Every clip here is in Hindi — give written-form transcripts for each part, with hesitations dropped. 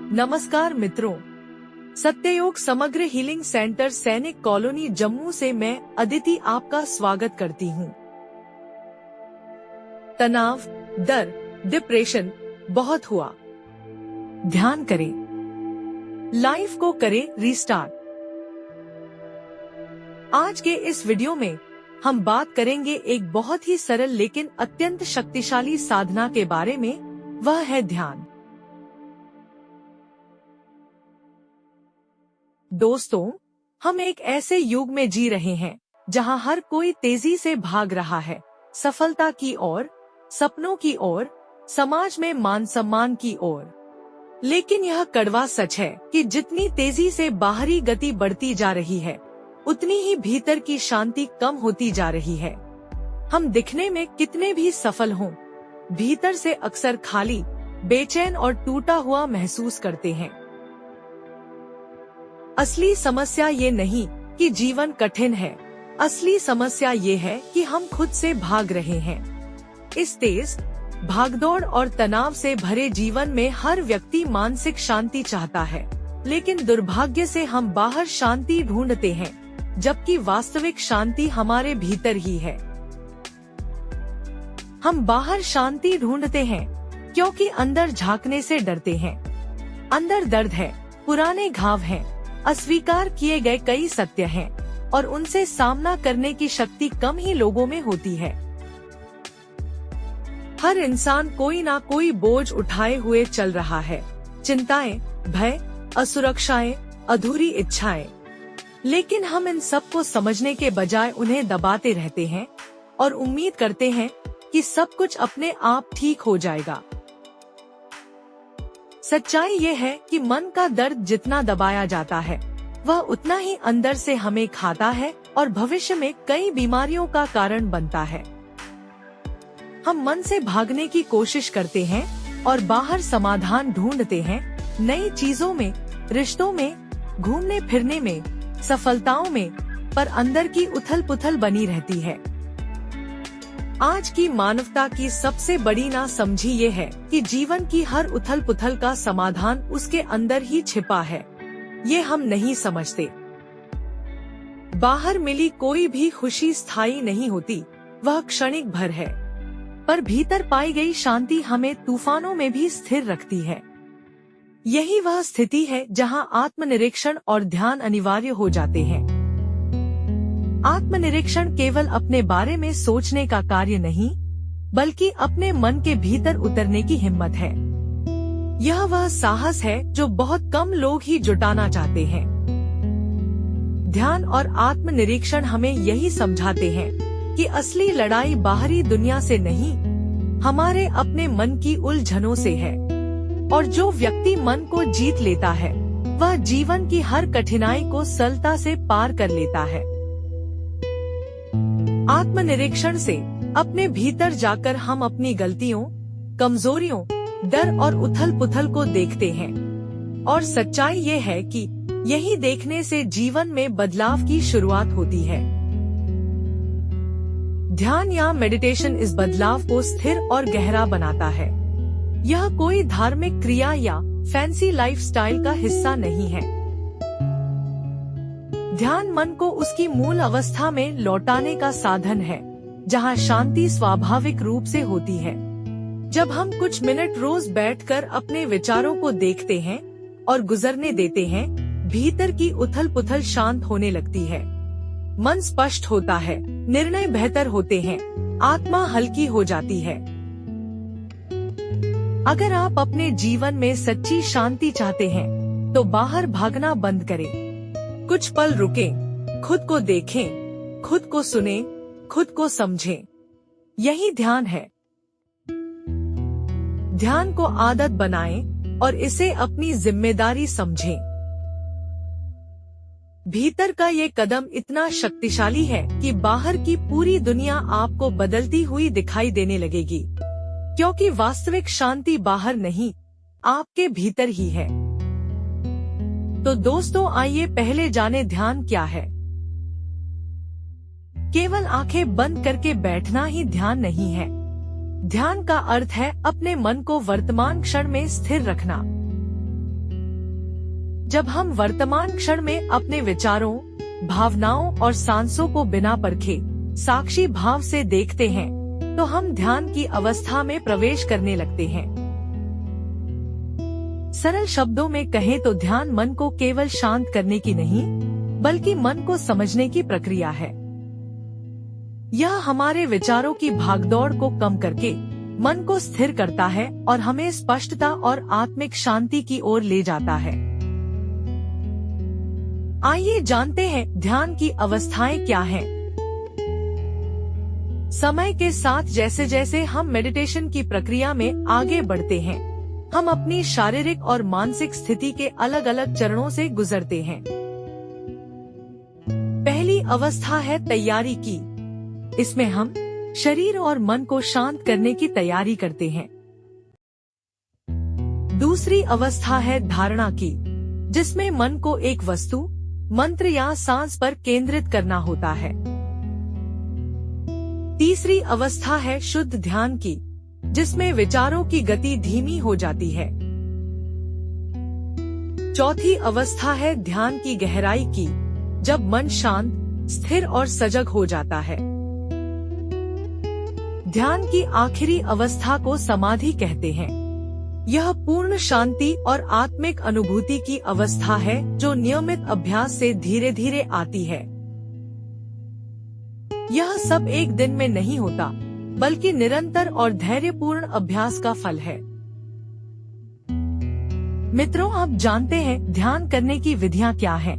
नमस्कार मित्रों, सत्ययोग समग्र हीलिंग सेंटर सैनिक कॉलोनी जम्मू से मैं अदिति आपका स्वागत करती हूँ। तनाव, डर, डिप्रेशन बहुत हुआ। ध्यान करें, लाइफ को करें रीस्टार्ट। आज के इस वीडियो में हम बात करेंगे एक बहुत ही सरल लेकिन अत्यंत शक्तिशाली साधना के बारे में, वह है ध्यान। दोस्तों, हम एक ऐसे युग में जी रहे हैं जहां हर कोई तेजी से भाग रहा है, सफलता की ओर, सपनों की ओर, समाज में मान सम्मान की ओर। लेकिन यह कड़वा सच है कि जितनी तेजी से बाहरी गति बढ़ती जा रही है, उतनी ही भीतर की शांति कम होती जा रही है। हम दिखने में कितने भी सफल हों, भीतर से अक्सर खाली, बेचैन और टूटा हुआ महसूस करते हैं। असली समस्या ये नहीं कि जीवन कठिन है, असली समस्या ये है कि हम खुद से भाग रहे हैं। इस तेज भागदौड़ और तनाव से भरे जीवन में हर व्यक्ति मानसिक शांति चाहता है, लेकिन दुर्भाग्य से हम बाहर शांति ढूंढते हैं, जबकि वास्तविक शांति हमारे भीतर ही है। हम बाहर शांति ढूंढते हैं क्योंकि अंदर झांकने से डरते हैं। अंदर दर्द है, पुराने घाव हैं, अस्वीकार किए गए कई सत्य हैं और उनसे सामना करने की शक्ति कम ही लोगों में होती है। हर इंसान कोई ना कोई बोझ उठाए हुए चल रहा है, चिंताएं, भय, असुरक्षाएं, अधूरी इच्छाएं। लेकिन हम इन सब को समझने के बजाय उन्हें दबाते रहते हैं और उम्मीद करते हैं कि सब कुछ अपने आप ठीक हो जाएगा। सच्चाई ये है कि मन का दर्द जितना दबाया जाता है, वह उतना ही अंदर से हमें खाता है और भविष्य में कई बीमारियों का कारण बनता है। हम मन से भागने की कोशिश करते हैं और बाहर समाधान ढूंढते हैं, नई चीजों में, रिश्तों में, घूमने फिरने में, सफलताओं में, पर अंदर की उथल पुथल बनी रहती है। आज की मानवता की सबसे बड़ी नासमझी ये है कि जीवन की हर उथल पुथल का समाधान उसके अंदर ही छिपा है। ये हम नहीं समझते। बाहर मिली कोई भी खुशी स्थायी नहीं होती, वह क्षणिक भर है, पर भीतर पाई गई शांति हमें तूफानों में भी स्थिर रखती है। यही वह स्थिति है जहां आत्मनिरीक्षण और ध्यान अनिवार्य हो जाते हैं। आत्मनिरीक्षण केवल अपने बारे में सोचने का कार्य नहीं, बल्कि अपने मन के भीतर उतरने की हिम्मत है। यह वह साहस है जो बहुत कम लोग ही जुटाना चाहते हैं। ध्यान और आत्मनिरीक्षण हमें यही समझाते हैं कि असली लड़ाई बाहरी दुनिया से नहीं, हमारे अपने मन की उलझनों से है। और जो व्यक्ति मन को जीत लेता है, वह जीवन की हर कठिनाई को सरलता से पार कर लेता है। आत्मनिरीक्षण से अपने भीतर जाकर हम अपनी गलतियों, कमजोरियों, डर और उथल पुथल को देखते हैं। और सच्चाई ये है कि यही देखने से जीवन में बदलाव की शुरुआत होती है। ध्यान या मेडिटेशन इस बदलाव को स्थिर और गहरा बनाता है। यह कोई धार्मिक क्रिया या फैंसी लाइफस्टाइल का हिस्सा नहीं है। ध्यान मन को उसकी मूल अवस्था में लौटाने का साधन है, जहां शांति स्वाभाविक रूप से होती है। जब हम कुछ मिनट रोज बैठकर अपने विचारों को देखते हैं और गुजरने देते हैं, भीतर की उथल पुथल शांत होने लगती है। मन स्पष्ट होता है, निर्णय बेहतर होते हैं, आत्मा हल्की हो जाती है। अगर आप अपने जीवन में सच्ची शांति चाहते हैं, तो बाहर भागना बंद करें। कुछ पल रुकें, खुद को देखें, खुद को सुनें, खुद को समझें। यही ध्यान है। ध्यान को आदत बनाएं और इसे अपनी जिम्मेदारी समझें। भीतर का ये कदम इतना शक्तिशाली है कि बाहर की पूरी दुनिया आपको बदलती हुई दिखाई देने लगेगी, क्योंकि वास्तविक शांति बाहर नहीं, आपके भीतर ही है। तो दोस्तों, आइए पहले जाने ध्यान क्या है। केवल आंखें बंद करके बैठना ही ध्यान नहीं है। ध्यान का अर्थ है अपने मन को वर्तमान क्षण में स्थिर रखना। जब हम वर्तमान क्षण में अपने विचारों, भावनाओं और सांसों को बिना परखे साक्षी भाव से देखते हैं, तो हम ध्यान की अवस्था में प्रवेश करने लगते हैं। सरल शब्दों में कहें तो ध्यान मन को केवल शांत करने की नहीं, बल्कि मन को समझने की प्रक्रिया है। यह हमारे विचारों की भागदौड़ को कम करके मन को स्थिर करता है और हमें स्पष्टता और आत्मिक शांति की ओर ले जाता है। आइए जानते हैं ध्यान की अवस्थाएं क्या हैं। समय के साथ जैसे जैसे हम मेडिटेशन की प्रक्रिया में आगे बढ़ते हैं, हम अपनी शारीरिक और मानसिक स्थिति के अलग अलग चरणों से गुजरते हैं। पहली अवस्था है तैयारी की। इसमें हम शरीर और मन को शांत करने की तैयारी करते हैं। दूसरी अवस्था है धारणा की, जिसमें मन को एक वस्तु, मंत्र या सांस पर केंद्रित करना होता है। तीसरी अवस्था है शुद्ध ध्यान की, जिसमें विचारों की गति धीमी हो जाती है। चौथी अवस्था है ध्यान की गहराई की, जब मन शांत, स्थिर और सजग हो जाता है। ध्यान की आखिरी अवस्था को समाधि कहते हैं। यह पूर्ण शांति और आत्मिक अनुभूति की अवस्था है जो नियमित अभ्यास से धीरे धीरे आती है। यह सब एक दिन में नहीं होता, बल्कि निरंतर और धैर्यपूर्ण अभ्यास का फल है। मित्रों, आप जानते हैं ध्यान करने की विधियां क्या हैं?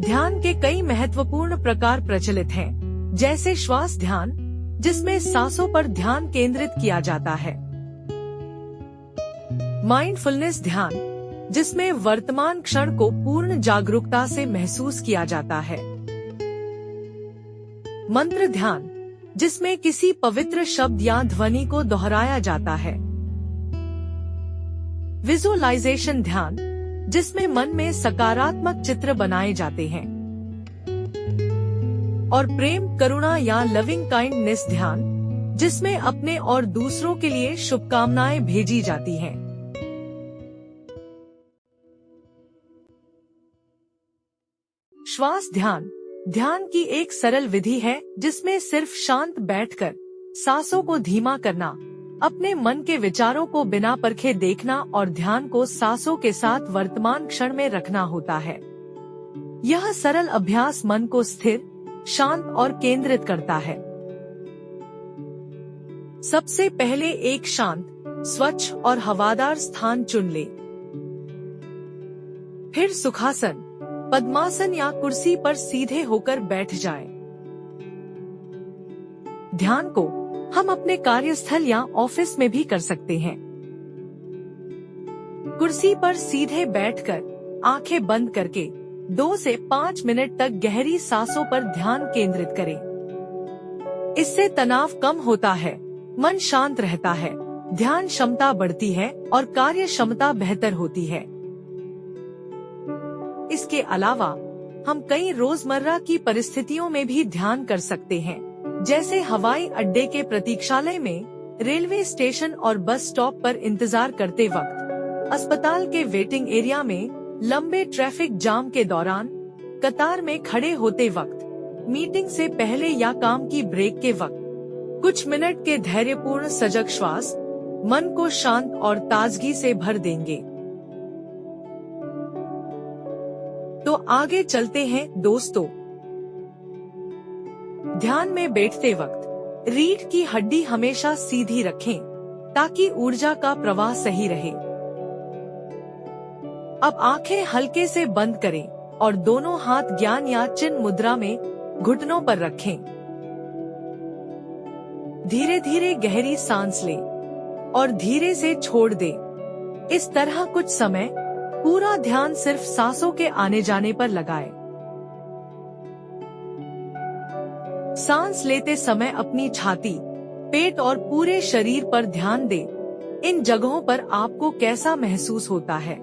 ध्यान के कई महत्वपूर्ण प्रकार प्रचलित हैं, जैसे श्वास ध्यान, जिसमें सांसों पर ध्यान केंद्रित किया जाता है। माइंडफुलनेस ध्यान, जिसमें वर्तमान क्षण को पूर्ण जागरूकता से महसूस किया जाता है। मंत्र ध्यान, जिसमें किसी पवित्र शब्द या ध्वनि को दोहराया जाता है। विजुअलाइजेशन ध्यान, जिसमें मन में सकारात्मक चित्र बनाए जाते हैं। और प्रेम, करुणा या लविंग काइंडनेस ध्यान, जिसमें अपने और दूसरों के लिए शुभकामनाएं भेजी जाती हैं। श्वास ध्यान, ध्यान की एक सरल विधि है जिसमें सिर्फ शांत बैठकर सांसों को धीमा करना, अपने मन के विचारों को बिना परखे देखना और ध्यान को सांसों के साथ वर्तमान क्षण में रखना होता है। यह सरल अभ्यास मन को स्थिर, शांत और केंद्रित करता है। सबसे पहले एक शांत, स्वच्छ और हवादार स्थान चुन ले। फिर सुखासन, पद्मासन या कुर्सी पर सीधे होकर बैठ जाएं। ध्यान को हम अपने कार्यस्थल या ऑफिस में भी कर सकते हैं। कुर्सी पर सीधे बैठकर आंखें बंद करके 2 से 5 मिनट तक गहरी सांसों पर ध्यान केंद्रित करें। इससे तनाव कम होता है, मन शांत रहता है, ध्यान क्षमता बढ़ती है और कार्य क्षमता बेहतर होती है। इसके अलावा हम कई रोजमर्रा की परिस्थितियों में भी ध्यान कर सकते हैं, जैसे हवाई अड्डे के प्रतीक्षालय में, रेलवे स्टेशन और बस स्टॉप पर इंतजार करते वक्त, अस्पताल के वेटिंग एरिया में, लंबे ट्रैफिक जाम के दौरान, कतार में खड़े होते वक्त, मीटिंग से पहले या काम की ब्रेक के वक्त। कुछ मिनट के धैर्यपूर्ण सजग श्वास मन को शांत और ताजगी से भर देंगे। तो आगे चलते हैं दोस्तों। ध्यान में बैठते वक्त रीढ़ की हड्डी हमेशा सीधी रखें ताकि ऊर्जा का प्रवाह सही रहे। अब आंखें हल्के से बंद करें और दोनों हाथ ज्ञान या चिन्ह मुद्रा में घुटनों पर रखें। धीरे धीरे गहरी सांस लें और धीरे से छोड़ दें। इस तरह कुछ समय पूरा ध्यान सिर्फ सांसों के आने जाने पर लगाएं। सांस लेते समय अपनी छाती, पेट और पूरे शरीर पर ध्यान दें। इन जगहों पर आपको कैसा महसूस होता है?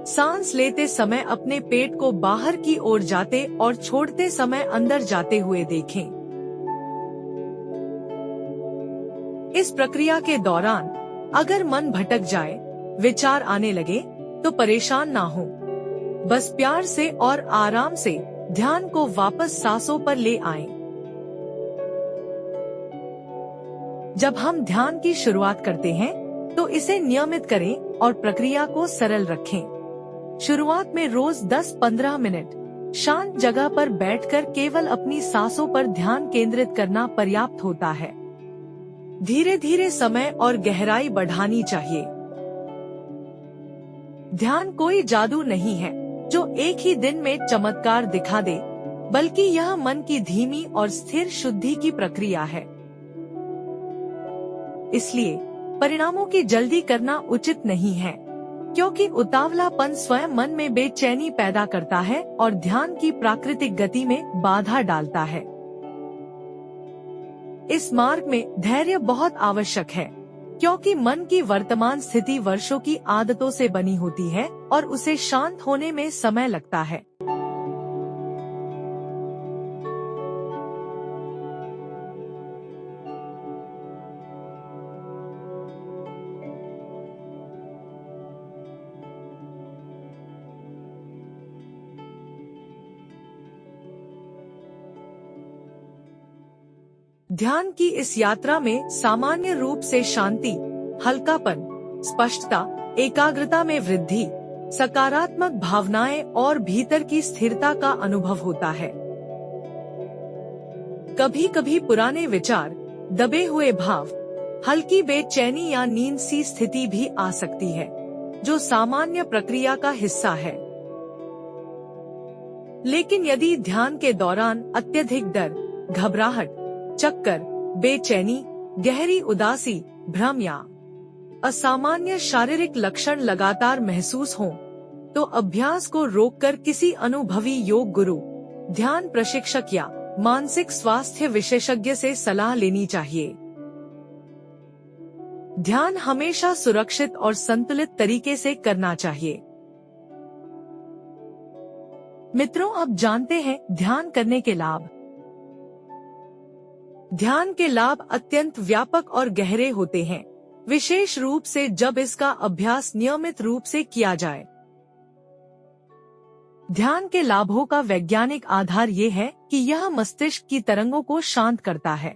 सांस लेते समय अपने पेट को बाहर की ओर जाते और छोड़ते समय अंदर जाते हुए देखें। इस प्रक्रिया के दौरान अगर मन भटक जाए विचार आने लगे तो परेशान ना हो। बस प्यार से और आराम से ध्यान को वापस सांसों पर ले आएं। जब हम ध्यान की शुरुआत करते हैं तो इसे नियमित करें और प्रक्रिया को सरल रखें। शुरुआत में रोज 10-15 मिनट शांत जगह पर बैठकर केवल अपनी सांसों पर ध्यान केंद्रित करना पर्याप्त होता है। धीरे धीरे समय और गहराई बढ़ानी चाहिए। ध्यान कोई जादू नहीं है जो एक ही दिन में चमत्कार दिखा दे, बल्कि यह मन की धीमी और स्थिर शुद्धि की प्रक्रिया है। इसलिए परिणामों की जल्दी करना उचित नहीं है, क्योंकि उतावलापन स्वयं मन में बेचैनी पैदा करता है और ध्यान की प्राकृतिक गति में बाधा डालता है। इस मार्ग में धैर्य बहुत आवश्यक है, क्योंकि मन की वर्तमान स्थिति वर्षों की आदतों से बनी होती है और उसे शांत होने में समय लगता है। ध्यान की इस यात्रा में सामान्य रूप से शांति, हल्कापन, स्पष्टता, एकाग्रता में वृद्धि, सकारात्मक भावनाएं और भीतर की स्थिरता का अनुभव होता है। कभी कभी पुराने विचार, दबे हुए भाव, हल्की बेचैनी या नींद सी स्थिति भी आ सकती है, जो सामान्य प्रक्रिया का हिस्सा है। लेकिन यदि ध्यान के दौरान अत्यधिक डर, घबराहट, चक्कर, बेचैनी, गहरी उदासी, भ्रम या असामान्य शारीरिक लक्षण लगातार महसूस हों, तो अभ्यास को रोककर किसी अनुभवी योग गुरु, ध्यान प्रशिक्षक या मानसिक स्वास्थ्य विशेषज्ञ से सलाह लेनी चाहिए। ध्यान हमेशा सुरक्षित और संतुलित तरीके से करना चाहिए। मित्रों, अब जानते हैं ध्यान करने के लाभ। ध्यान के लाभ अत्यंत व्यापक और गहरे होते हैं, विशेष रूप से जब इसका अभ्यास नियमित रूप से किया जाए। ध्यान के लाभों का वैज्ञानिक आधार ये है कि यह मस्तिष्क की तरंगों को शांत करता है।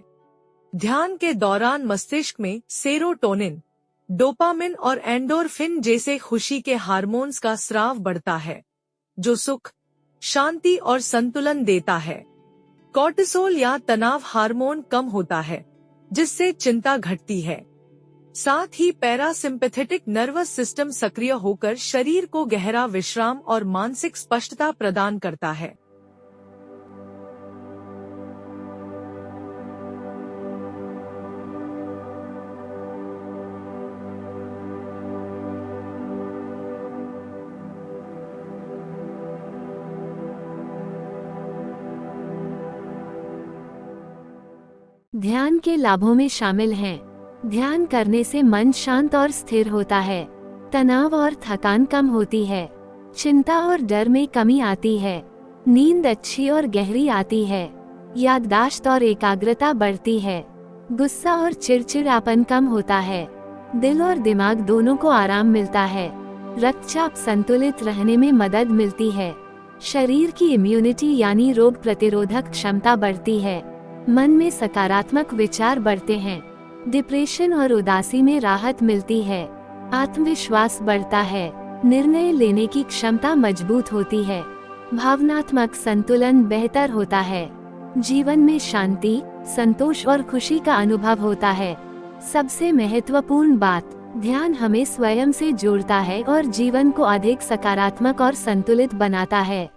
ध्यान के दौरान मस्तिष्क में सेरोटोनिन, डोपामिन और एंडोर्फिन जैसे खुशी के हार्मोन्स का स्राव बढ़ता है, जो सुख, शांति और संतुलन देता है। कॉर्टिसोल या तनाव हार्मोन कम होता है, जिससे चिंता घटती है। साथ ही पैरासिम्पैथेटिक नर्वस सिस्टम सक्रिय होकर शरीर को गहरा विश्राम और मानसिक स्पष्टता प्रदान करता है। ध्यान के लाभों में शामिल हैं: ध्यान करने से मन शांत और स्थिर होता है, तनाव और थकान कम होती है, चिंता और डर में कमी आती है, नींद अच्छी और गहरी आती है, याददाश्त और एकाग्रता बढ़ती है, गुस्सा और चिड़चिड़ापन कम होता है, दिल और दिमाग दोनों को आराम मिलता है, रक्तचाप संतुलित रहने में मदद मिलती है, शरीर की इम्यूनिटी यानी रोग प्रतिरोधक क्षमता बढ़ती है, मन में सकारात्मक विचार बढ़ते हैं, डिप्रेशन और उदासी में राहत मिलती है, आत्मविश्वास बढ़ता है, निर्णय लेने की क्षमता मजबूत होती है, भावनात्मक संतुलन बेहतर होता है, जीवन में शांति, संतोष और खुशी का अनुभव होता है। सबसे महत्वपूर्ण बात, ध्यान हमें स्वयं से जोड़ता है और जीवन को अधिक सकारात्मक और संतुलित बनाता है।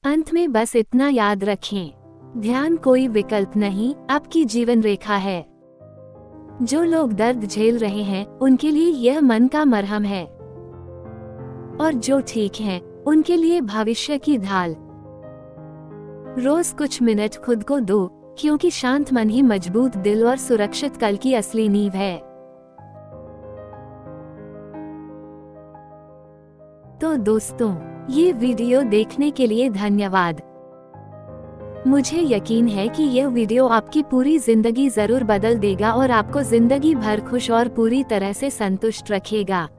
अंत में बस इतना याद रखें, ध्यान कोई विकल्प नहीं, आपकी जीवन रेखा है। जो लोग दर्द झेल रहे हैं, उनके लिए यह मन का मरहम है, और जो ठीक हैं, उनके लिए भविष्य की ढाल। रोज कुछ मिनट खुद को दो, क्योंकि शांत मन ही मजबूत दिल और सुरक्षित कल की असली नींव है। तो दोस्तों, ये वीडियो देखने के लिए धन्यवाद। मुझे यकीन है कि यह वीडियो आपकी पूरी जिंदगी जरूर बदल देगा और आपको जिंदगी भर खुश और पूरी तरह से संतुष्ट रखेगा।